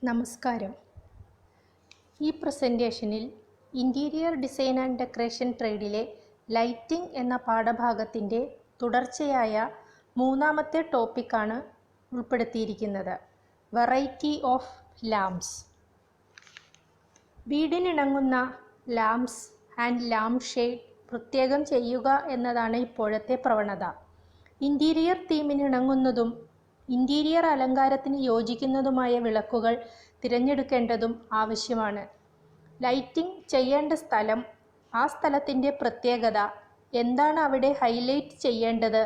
നമസ്കാരം. ഈ പ്രസൻറ്റേഷനിൽ ഇൻറ്റീരിയർ ഡിസൈൻ ആൻഡ് ഡെക്കറേഷൻ ട്രേഡിലെ ലൈറ്റിംഗ് എന്ന പാഠഭാഗത്തിൻ്റെ തുടർച്ചയായ മൂന്നാമത്തെ ടോപ്പിക്കാണ് ഉൾപ്പെടുത്തിയിരിക്കുന്നത്. Variety of lamps. വീടിനിണങ്ങുന്ന ലാംപ്സ് ആൻഡ് ലാംപ് ഷെയ്ഡ് പ്രത്യേകം ചെയ്യുക എന്നതാണ് ഇപ്പോഴത്തെ പ്രവണത. ഇൻറ്റീരിയർ തീമിനിണങ്ങുന്നതും ഇൻറ്റീരിയർ അലങ്കാരത്തിന് യോജിക്കുന്നതുമായ വിളക്കുകൾ തിരഞ്ഞെടുക്കേണ്ടതും ആവശ്യമാണ്. ലൈറ്റിംഗ് ചെയ്യേണ്ട സ്ഥലം, ആ സ്ഥലത്തിൻ്റെ പ്രത്യേകത, എന്താണ് അവിടെ ഹൈലൈറ്റ് ചെയ്യേണ്ടത്,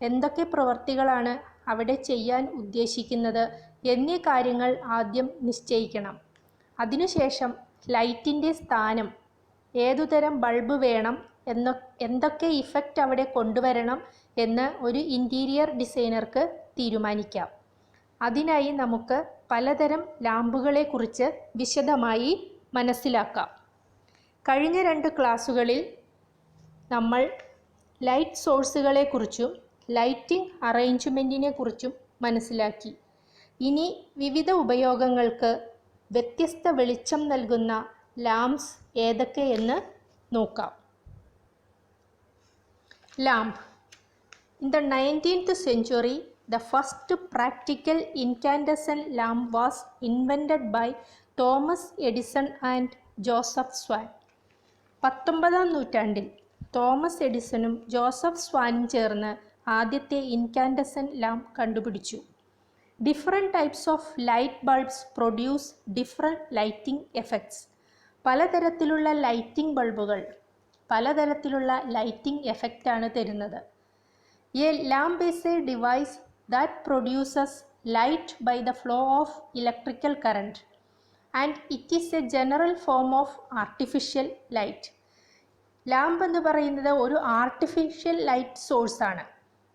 എന്തൊക്കെ പ്രവൃത്തികളാണ് അവിടെ ചെയ്യാൻ ഉദ്ദേശിക്കുന്നത് എന്നീ കാര്യങ്ങൾ ആദ്യം നിശ്ചയിക്കണം. അതിനുശേഷം ലൈറ്റിൻ്റെ സ്ഥാനം, ഏതുതരം ബൾബ് വേണം, എന്തൊക്കെ ഇഫക്റ്റ് അവിടെ കൊണ്ടുവരണം എന്ന് ഒരു ഇൻറ്റീരിയർ ഡിസൈനർക്ക് തീരുമാനിക്കാം. അതിനായി നമുക്ക് പലതരം ലാമ്പുകളെക്കുറിച്ച് വിശദമായി മനസ്സിലാക്കാം. കഴിഞ്ഞ 2 ക്ലാസ്സുകളിൽ നമ്മൾ ലൈറ്റ് സോഴ്സുകളെക്കുറിച്ചും ലൈറ്റിംഗ് അറേഞ്ച്മെൻറ്റിനെക്കുറിച്ചും മനസ്സിലാക്കി. ഇനി വിവിധ ഉപയോഗങ്ങൾക്ക് വ്യത്യസ്ത വെളിച്ചം നൽകുന്ന ലാംപ്സ് ഏതൊക്കെയെന്ന് നോക്കാം. lamp. In the 19th century, the first practical incandescent lamp was invented by Thomas Edison and Joseph Swan. 19-ാം നൂറ്റാണ്ടിൽ തോമസ് എഡിസണും ജോസഫ് സ്വാനും ചേർന്ന് ആദ്യത്തെ ഇൻകാൻഡസെൻറ്റ് ലാമ്പ് കണ്ടുപിടിച്ചു. Different types of light bulbs produce different lighting effects. പലതരത്തിലുള്ള lighting ബൾബുകൾ പലതരത്തിലുള്ള lighting എഫക്റ്റാണ് തരുന്നത്. A lamp is A device that produces light by the flow of electrical current and it is a general form of artificial light. Lamp എന്ന് പറയുന്നത് ഒരു artificial light സോഴ്സാണ്.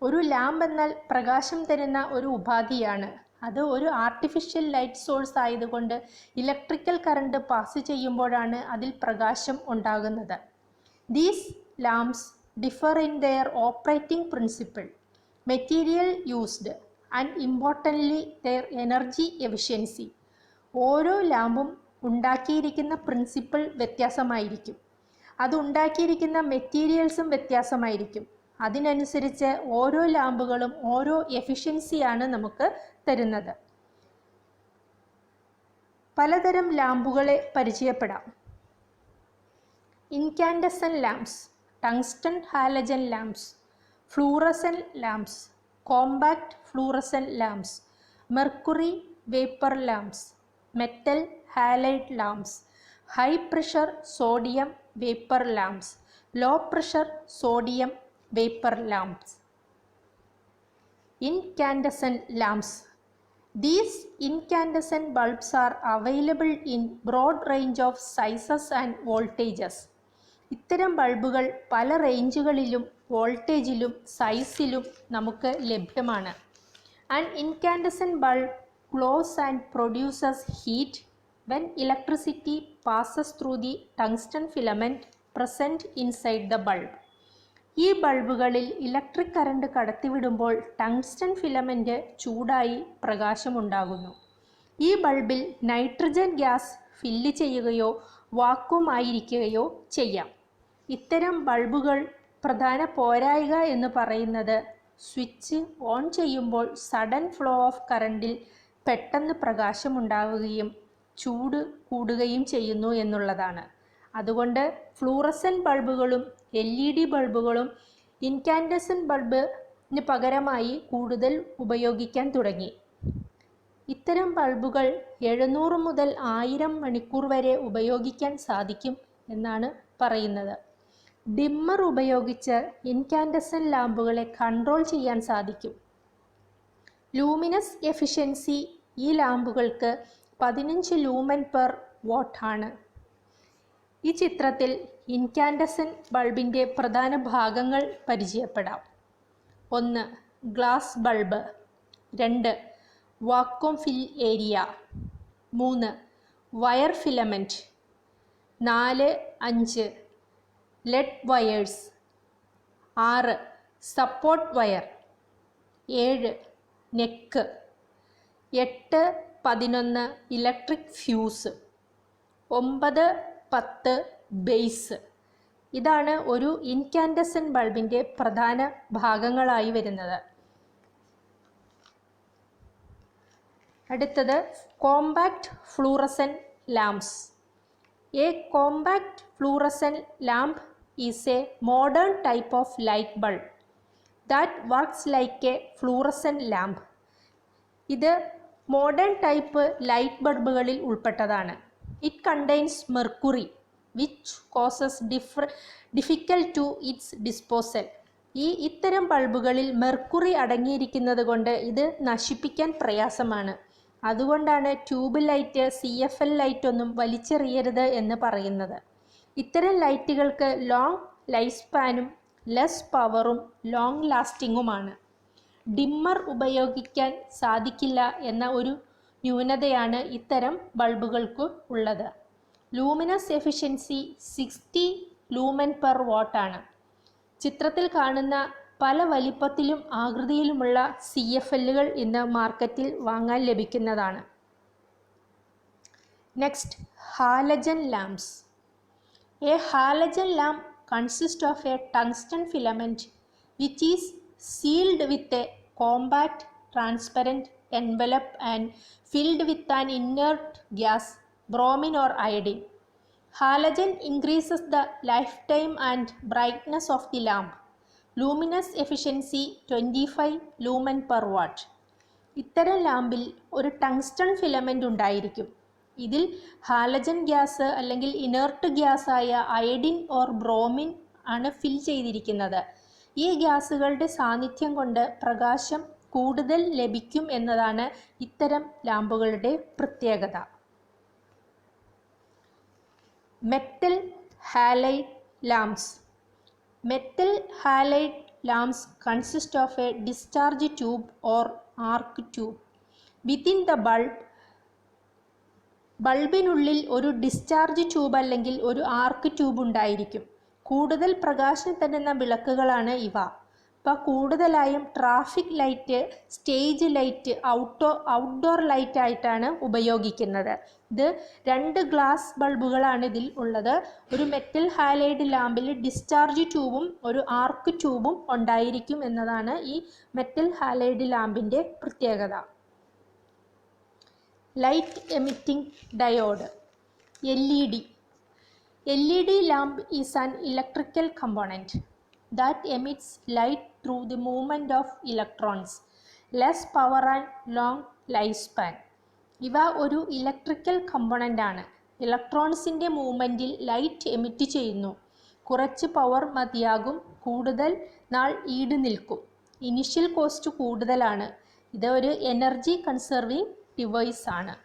ഒരു lamp എന്നാൽ പ്രകാശം തരുന്ന ഒരു ഉപാധിയാണ്. അത് ഒരു ആർട്ടിഫിഷ്യൽ ലൈറ്റ് സോഴ്സ് ആയതുകൊണ്ട് ഇലക്ട്രിക്കൽ കറണ്ട് പാസ് ചെയ്യുമ്പോഴാണ് അതിൽ പ്രകാശം ഉണ്ടാകുന്നത്. These lamps differ in their operating principle, material used and importantly their energy efficiency. ഓരോ ലാമ്പും ഉണ്ടാക്കിയിരിക്കുന്ന പ്രിൻസിപ്പിൾ വ്യത്യാസമായിരിക്കും. അത് ഉണ്ടാക്കിയിരിക്കുന്ന മെറ്റീരിയൽസും വ്യത്യാസമായിരിക്കും. അതിനനുസരിച്ച് ഓരോ ലാമ്പുകളും ഓരോ എഫിഷ്യൻസിയാണ് നമുക്ക് തരുന്നത്. പലതരം ലാമ്പുകളെ പരിചയപ്പെടാം. Incandescent lamps, tungsten halogen lamps, fluorescent lamps, compact fluorescent lamps, mercury vapour lamps, metal halide lamps, high pressure sodium vapour lamps, low pressure sodium vapour lamps. Incandescent lamps. These incandescent bulbs are available in broad range of sizes and voltages. ഇത്തരം ബൾബുകൾ പല റേഞ്ചുകളിലും വോൾട്ടേജിലും സൈസിലും നമുക്ക് ലഭ്യമാണ്. An incandescent bulb glows and produces heat when electricity passes through the tungsten filament present inside the bulb. ഈ ബൾബുകളിൽ electric current കടത്തിവിടുമ്പോൾ tungsten filament ചൂടായി പ്രകാശമുണ്ടാകുന്നു. ഈ ബൾബിൽ nitrogen gas fill ചെയ്യുകയോ vacuum ആയിരിക്കുകയോ ചെയ്യാം. ഇത്തരം ബൾബുകൾ പ്രധാന പോരായ്ക എന്ന് പറയുന്നത് സ്വിച്ച് ഓൺ ചെയ്യുമ്പോൾ സഡൻ ഫ്ലോ ഓഫ് കറണ്ടിൽ പെട്ടെന്ന് പ്രകാശമുണ്ടാവുകയും ചൂട് കൂടുകയും ചെയ്യുന്നു എന്നുള്ളതാണ്. അതുകൊണ്ട് ഫ്ലൂറസെൻറ്റ് ബൾബുകളും LED ബൾബുകളും ഇൻകാൻഡസെൻറ്റ് ബൾബിന് പകരമായി കൂടുതൽ ഉപയോഗിക്കാൻ തുടങ്ങി. ഇത്തരം ബൾബുകൾ 700 മുതൽ 1000 മണിക്കൂർ വരെ ഉപയോഗിക്കാൻ സാധിക്കും എന്നാണ് പറയുന്നത്. ഡിമ്മർ ഉപയോഗിച്ച് ഇൻകാൻഡസെൻറ്റ് ലാമ്പുകളെ കൺട്രോൾ ചെയ്യാൻ സാധിക്കും. ലൂമിനസ് എഫിഷ്യൻസി ഈ ലാമ്പുകൾക്ക് 15 ലൂമൻ പെർ വാട്ട് ആണ്. ഈ ചിത്രത്തിൽ ഇൻകാൻഡസെൻറ്റ് ബൾബിൻ്റെ പ്രധാന ഭാഗങ്ങൾ പരിചയപ്പെടാം. 1. Glass bulb. 2. Vacuum fill area. 3. Wire filament. 4, 5 lead wires. 6. Support wire. 7. Neck. 8. 11 electric fuse, 9, 10 base. ഇതാണ് ഒരു ഇൻകാൻഡസെൻ്റ് ബൾബിൻ്റെ പ്രധാന ഭാഗങ്ങളായി വരുന്നത്. അടുത്തത് compact fluorescent lamps. A compact fluorescent lamp is a modern type of light bulb that works like a fluorescent lamp. ഇത് modern type light ബൾബുകളിൽ ഉൾപ്പെട്ടതാണ്. It contains mercury which causes difficult to its disposal. ഇത്തരം ബൾബുകളിൽ mercury അടങ്ങിയിരിക്കുന്നത് കൊണ്ട് ഇത് നശിപ്പിക്കാൻ പ്രയാസമാണ്. അതുകൊണ്ടാണ് ട്യൂബ് ലൈറ്റ്, CFL ലൈറ്റ് ഒന്നും വലിച്ചെറിയരുത് എന്ന് പറയുന്നത്. ഇത്തരം ലൈറ്റുകൾക്ക് ലോങ് ലൈഫ് സ്പാനും ലെസ് പവറും ലോങ് ലാസ്റ്റിങ്ങുമാണ്. ഡിമ്മർ ഉപയോഗിക്കാൻ സാധിക്കില്ല എന്ന ഒരു ന്യൂനതയാണ് ഇത്തരം ബൾബുകൾക്ക് ഉള്ളത്. Luminous efficiency 60 lumen per what ആണ്. ചിത്രത്തിൽ കാണുന്ന പല വലിപ്പത്തിലും ആകൃതിയിലുമുള്ള CFLകൾ ഇന്ന് മാർക്കറ്റിൽ വാങ്ങാൻ ലഭിക്കുന്നതാണ്. Next, halogen lamps. A halogen lamp consist of A tungsten filament which is sealed with a compact transparent envelope and filled with an inert gas, bromine or iodine. Halogen increases the lifetime and brightness of the lamp. Luminous efficiency 25 lumen per watt. ഇത്തരം ലാമ്പിൽ ഒരു tungsten filament ഉണ്ടായിരിക്കും. ഇതിൽ halogen gas അല്ലെങ്കിൽ inert ഗ്യാസായ iodine or bromine ആണ് ഫിൽ ചെയ്തിരിക്കുന്നത്. ഈ ഗ്യാസുകളുടെ സാന്നിധ്യം കൊണ്ട് പ്രകാശം കൂടുതൽ ലഭിക്കും എന്നതാണ് ഇത്തരം ലാമ്പുകളുടെ പ്രത്യേകത. Metal halide lamps. Metal halide lamps consist of a discharge tube or arc tube within the bulb. ബൾബിനുള്ളിൽ ഒരു ഡിസ്ചാർജ് ട്യൂബ് അല്ലെങ്കിൽ ഒരു ആർക്ക് ട്യൂബ് ഉണ്ടായിരിക്കും. കൂടുതൽ പ്രകാശം തരുന്ന വിളക്കുകളാണ് ഇവ. കൂടുതലായും traffic light, stage light, outdoor light ആയിട്ടാണ് ഉപയോഗിക്കുന്നത്. ഇത് 2 ഗ്ലാസ് ബൾബുകളാണ് ഇതിൽ ഉള്ളത്. ഒരു മെറ്റൽ ഹാലൈഡ് ലാമ്പിൽ ഡിസ്ചാർജ് ട്യൂബും ഒരു ആർക്ക് ട്യൂബും ഉണ്ടായിരിക്കും എന്നതാണ് ഈ മെറ്റൽ ഹാലൈഡ് ലാമ്പിൻ്റെ പ്രത്യേകത. Light emitting diode, LED. LED lamp is an electrical component that emits light through the movement of electrons, less power and long lifespan. ഇവ ഒരു ഇലക്ട്രിക്കൽ കമ്പോണൻ്റ് ആണ്. ഇലക്ട്രോൺസിൻ്റെ മൂവ്മെൻറ്റിൽ ലൈറ്റ് എമിറ്റ് ചെയ്യുന്നു. കുറച്ച് പവർ മതിയാകും, കൂടുതൽ നാൾ ഈട് നിൽക്കും. ഇനിഷ്യൽ കോസ്റ്റ് കൂടുതലാണ്. ഇത് ഒരു എനർജി കൺസർവിങ് ഡിവൈസ് ആണ്.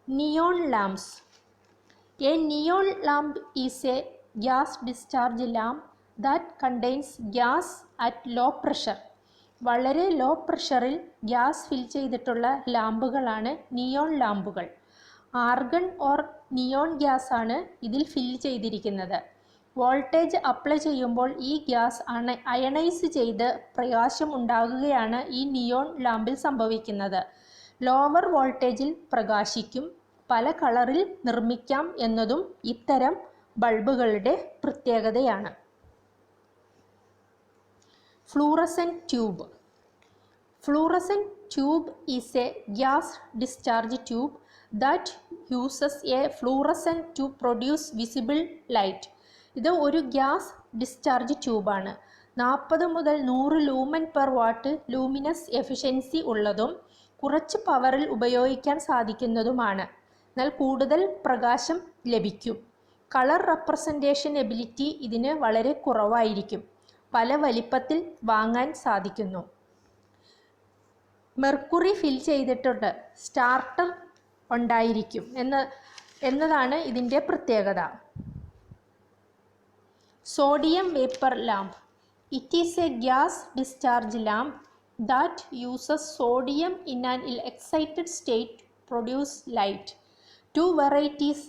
Neon lamps. A neon lamp is a gas discharge lamp that contains gas at low pressure. വളരെ ലോ പ്രഷറിൽ ഗ്യാസ് ഫിൽ ചെയ്തിട്ടുള്ള ലാമ്പുകളാണ് നിയോൺ ലാമ്പുകൾ. ആർഗൺ ഓർ നിയോൺ ഗ്യാസ് ആണ് ഇതിൽ ഫിൽ ചെയ്തിരിക്കുന്നത്. വോൾട്ടേജ് അപ്ലൈ ചെയ്യുമ്പോൾ ഈ ഗ്യാസ് അയണൈസ് ചെയ്ത് പ്രകാശം ഉണ്ടാകുകയാണ് ഈ നിയോൺ ലാമ്പിൽ സംഭവിക്കുന്നത്. ലോവർ വോൾട്ടേജിൽ പ്രകാശിക്കും. പല കളറിൽ നിർമ്മിക്കാം എന്നതും ഇത്തരം ബൾബുകളുടെ പ്രത്യേകതയാണ്. Fluorescent tube. Fluorescent tube is a gas discharge tube that uses a fluorescent to produce visible light. ഇത് ഒരു ഗ്യാസ് ഡിസ്ചാർജ് ട്യൂബാണ്. 40 മുതൽ 100 lumen per watt luminous efficiency ഉള്ളതും കുറച്ച് പവറിൽ ഉപയോഗിക്കാൻ സാധിക്കുന്നതുമാണ്. എന്നാൽ കൂടുതൽ പ്രകാശം ലഭിക്കും. കളർ റെപ്രസെൻറ്റേഷൻ എബിലിറ്റി ഇതിന് വളരെ കുറവായിരിക്കും. പല വലിപ്പത്തിൽ വാങ്ങാൻ സാധിക്കുന്നു. മെർക്കുറി ഫിൽ ചെയ്തിട്ടുണ്ട്. സ്റ്റാർട്ടർ ഉണ്ടായിരിക്കും എന്നതാണ് ഇതിൻ്റെ പ്രത്യേകത. Sodium vapour lamp. It is a gas discharge lamp that uses sodium in an excited state to produce light. 2 varieties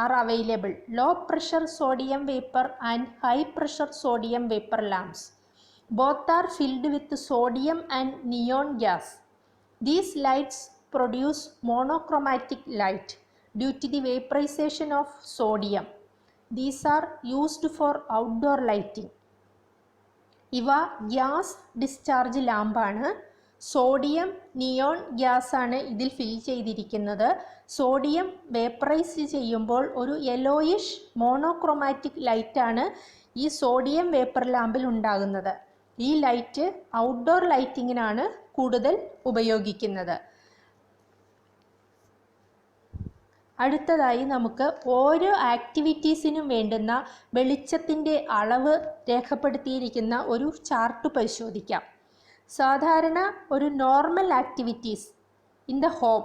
are available: low pressure sodium vapor and high pressure sodium vapor lamps. Both are filled with sodium and neon gas. These lights produce monochromatic light due to the vaporization of sodium. These are used for outdoor lighting. ഇവ gas discharge ലാമ്പാണ്. Sodium neon gas ആണ് ഇതിൽ ഫിൽ ചെയ്തിരിക്കുന്നത്. Sodium vaporise ചെയ്യുമ്പോൾ ഒരു yellowish monochromatic ലൈറ്റാണ് ഈ sodium vapour ലാമ്പിൽ ഉണ്ടാകുന്നത്. ഈ ലൈറ്റ് ഔട്ട്ഡോർ ലൈറ്റിങ്ങിനാണ് കൂടുതൽ ഉപയോഗിക്കുന്നത്. അടുത്തതായി നമുക്ക് ഓരോ ആക്ടിവിറ്റീസിനും വേണ്ടുന്ന വെളിച്ചത്തിൻ്റെ അളവ് രേഖപ്പെടുത്തിയിരിക്കുന്ന ഒരു ചാർട്ട് പരിശോധിക്കാം. സാധാരണ ഒരു normal activities in the home,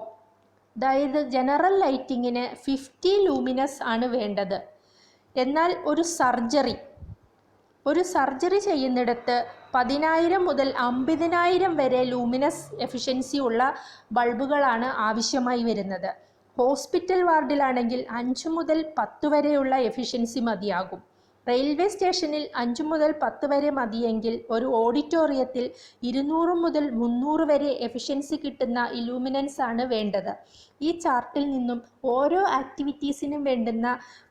അതായത് ജനറൽ ലൈറ്റിങ്ങിന് 50 ലൂമിനസ് ആണ് വേണ്ടത്. എന്നാൽ ഒരു സർജറി ചെയ്യുന്നിടത്ത് 10,000 മുതൽ 50,000 വരെ ലൂമിനസ് എഫിഷ്യൻസി ഉള്ള ബൾബുകളാണ് ആവശ്യമായി വരുന്നത്. ഹോസ്പിറ്റൽ വാർഡിലാണെങ്കിൽ 5 മുതൽ 10 വരെയുള്ള എഫിഷ്യൻസി മതിയാകും. റെയിൽവേ സ്റ്റേഷനിൽ 5 മുതൽ 10 വരെ മതിയെങ്കിൽ ഒരു ഓഡിറ്റോറിയത്തിൽ 200 മുതൽ 300 വരെ എഫിഷ്യൻസി കിട്ടുന്ന ഇലൂമിനൻസ് ആണ് വേണ്ടത്. ഈ ചാർട്ടിൽ നിന്നും ഓരോ ആക്ടിവിറ്റീസിനും വേണ്ടുന്ന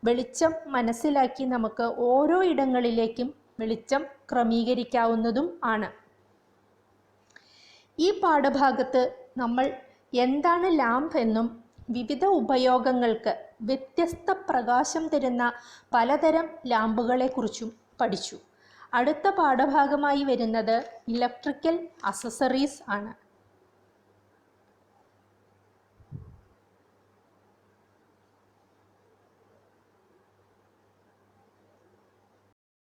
വെളിച്ചം മനസ്സിലാക്കി നമുക്ക് ഓരോ ഇടങ്ങളിലേക്കും വെളിച്ചം ക്രമീകരിക്കാവുന്നതും ആണ്. ഈ പാഠഭാഗത്ത് നമ്മൾ എന്താണ് ലാമ്പ് എന്നും വിവിധ ഉപയോഗങ്ങൾക്ക് വ്യത്യസ്ത പ്രകാശം തരുന്ന പലതരം ലാമ്പുകളെക്കുറിച്ചും പഠിച്ചു. അടുത്ത പാഠഭാഗമായി വരുന്നത് ഇലക്ട്രിക്കൽ അക്സസറീസ് ആണ്.